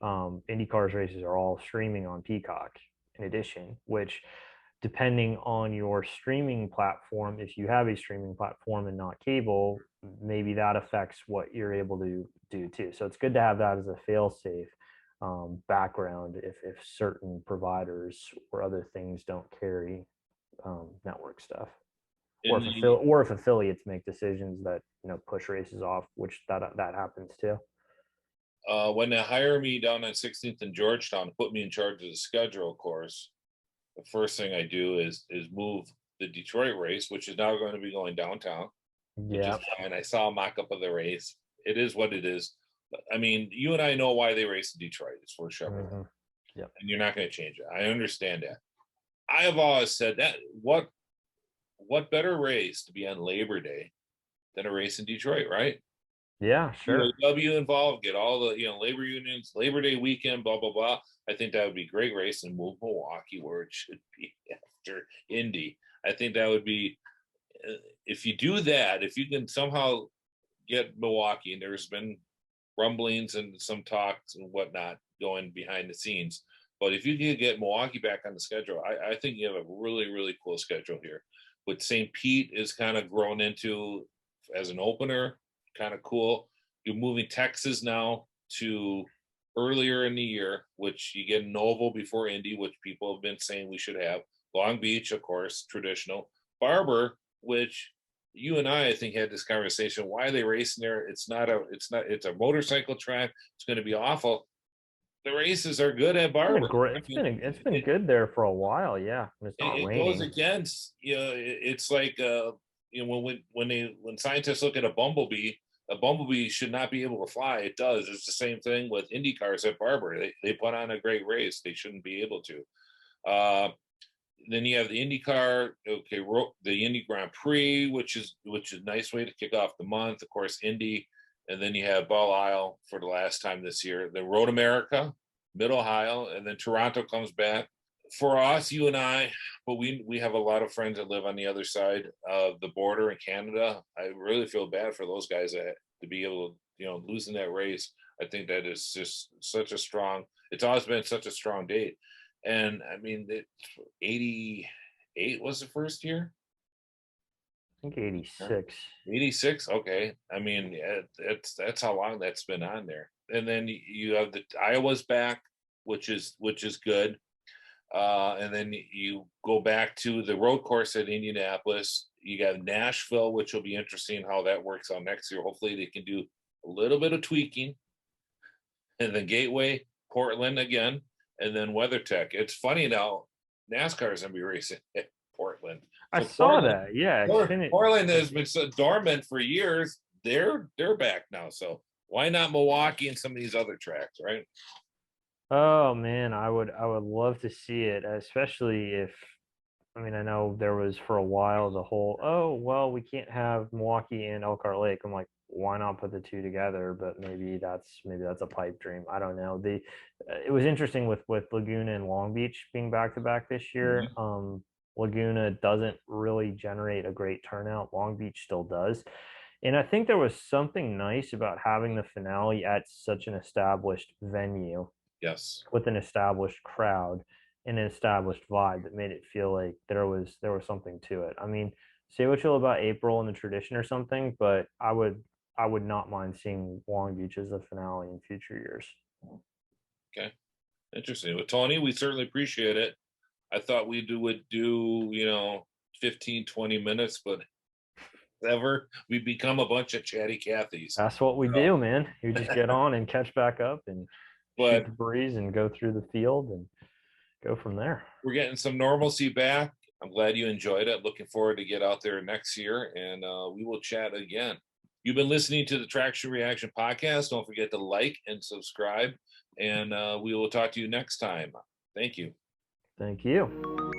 IndyCar's races are all streaming on Peacock in addition, which depending on your streaming platform, if you have a streaming platform and not cable, maybe that affects what you're able to do too. So it's good to have that as a fail safe background if certain providers or other things don't carry network stuff, in the or if affiliates make decisions that you know push races off, which that happens too. when they hire me down on 16th and Georgetown to put me in charge of the schedule, of course, the first thing I do is move the Detroit race, which is now going to be going downtown, which is Yeah, fine. I saw a mock up of the race. It is what it is. I mean, you and I know why they race in Detroit. It's for Chevrolet, Mhm. Yep. and you're not going to change it. I understand that. I have always said that what better race to be on Labor Day than a race in Detroit, right? Yeah, sure. UAW involved, get all the labor unions, Labor Day weekend, blah blah blah. I think that would be a great race, and move Milwaukee where it should be after Indy. I think that would be if you do that, if you can somehow get Milwaukee, and there's been rumblings and some talks and whatnot going behind the scenes. But if you can get Milwaukee back on the schedule, I think you have a really, really cool schedule here. With St. Pete is kind of grown into as an opener, kind of cool. You're moving Texas now to earlier in the year, which you get an oval before Indy, which people have been saying we should have. Long Beach, of course, traditional. Barber, which you and I think, had this conversation. Why are they racing there? It's a motorcycle track. It's going to be awful. The races are good at Barber. I mean, It's been good there for a while. Yeah, and it's not it goes raining. against, it's like, when scientists look at a bumblebee should not be able to fly. It does. It's the same thing with Indy cars at Barber. They put on a great race. They shouldn't be able to. Uh, then you have the IndyCar, okay, the Indy Grand Prix, which is a nice way to kick off the month. Of course, Indy, and then you have Belle Isle for the last time this year. Then Road America, Mid Ohio, and then Toronto comes back. For us, you and I, but we have a lot of friends that live on the other side of the border in Canada. I really feel bad for those guys to be able to, losing that race. I think that is just such a strong. It's always been such a strong date. And I mean, 88 was the first year. I think 86. 86. Okay. I mean, yeah, that's how long that's been on there. And then you have the Iowa's back, which is good. And then you go back to the road course at Indianapolis. You got Nashville, which will be interesting how that works out next year. Hopefully, they can do a little bit of tweaking. And then Gateway, Portland again, and then WeatherTech. It's funny now, NASCAR is going to be racing at Portland. I So saw that. Yeah, Portland has been so dormant for years. They're back now. So why not Milwaukee and some of these other tracks, right? Oh man, I would love to see it, especially if I mean I know there was for a while the whole oh well we can't have Milwaukee and Elkhart Lake. I'm like why not put the two together? But maybe that's a pipe dream. I don't know. The It was interesting with Laguna and Long Beach being back to back this year. Mhm. Laguna doesn't really generate a great turnout. Long Beach still does. And I think there was something nice about having the finale at such an established venue Yes. with an established crowd and an established vibe that made it feel like there was something to it. I mean, say what you'll about April and the tradition or something, but I would not mind seeing Long Beach as the finale in future years. Okay. Interesting. Well, Tony, we certainly appreciate it. I thought would do, 15, 20 minutes, but ever we become a bunch of chatty Cathys. That's what we So, do, man. You just get on and catch back up and shoot but the breeze and go through the field and go from there. we're getting some normalcy back. I'm glad you enjoyed it. Looking forward to get out there next year, and we will chat again. You've been listening to the Traction Reaction podcast. Don't forget to like and subscribe, and we will talk to you next time. Thank you. Thank you.